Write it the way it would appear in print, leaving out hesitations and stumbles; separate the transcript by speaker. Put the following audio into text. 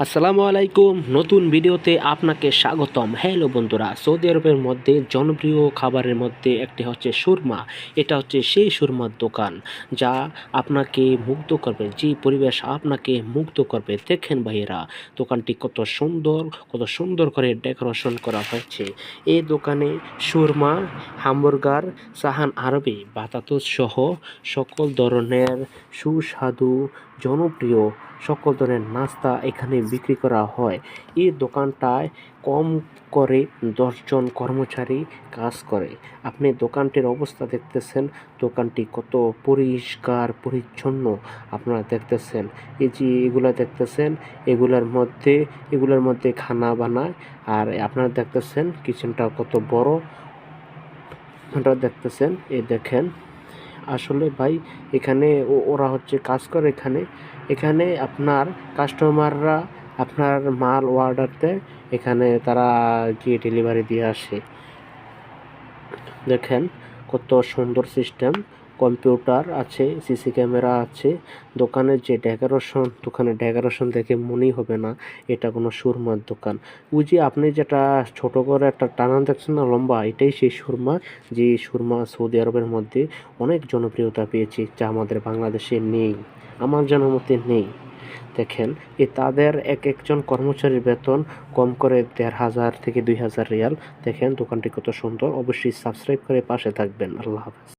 Speaker 1: আসসালামু আলাইকুম, নতুন ভিডিওতে আপনাকে স্বাগতম। হ্যালো বন্ধুরা, সৌদি আরবের মধ্যে জনপ্রিয় খাবারের মধ্যে একটি হচ্ছে সুরমা। এটা হচ্ছে সেই সুরমার দোকান যা আপনাকে মুগ্ধ করবে, যে পরিবেশ আপনাকে মুগ্ধ করবে। দেখেন ভাইয়েরা, দোকানটি কত সুন্দর করে ডেকোরেশন করা হয়েছে। এই দোকানে সুরমা, হামবার্গার, সাহান আরবি, বাতাতুস সহ সকল ধরনের সুস্বাদু জনপ্রিয় সকল ধরনের নাস্তা এখানে বিক্রি করা হয়। এই দোকানটায় কম করে 10 জন কর্মচারী কাজ করে। আপনি দোকানটির অবস্থা দেখতেছেন, দোকানটি কত পরিষ্কার পরিচ্ছন্ন আপনারা দেখতেছেন। এই যে এগুলা দেখতেছেন, এগুলার মধ্যে খানা বানায়। আর আপনারা দেখতেছেন কিচেনটা কত বড়, আপনারা দেখতেছেন। এই দেখেন, আসলে ভাই এখানে ওরা হচ্ছে কাজ করে এখানে আপনার কাস্টমাররা আপনার মাল অর্ডার দেয়, এখানে তারা গিয়ে ডেলিভারি দিয়ে আসে। দেখেন কত সুন্দর সিস্টেম, কম্পিউটার আছে, সিসি ক্যামেরা আছে। দোকানের ডেকোরেশন দেখে মনেই হবে না এটা কোনো সুরমার দোকান। ওই যে আপনি যেটা ছোট করে একটা টানান দেখছেন না লম্বা, এটাই সেই সুরমা। যে সুরমা সৌদি আরবের মধ্যে অনেক জনপ্রিয়তা পেয়েছে, যা আমাদের বাংলাদেশে নেই, আমার জানার মতে নেই। দেখেন তাদের একজন কর্মচারীর বেতন কম করে 1500 থেকে 2000 রিয়াল। দেখেন দোকানটি কত সুন্দর। অবশ্যই সাবস্ক্রাইব করে পাশে থাকবেন। আল্লাহ হাফেজ।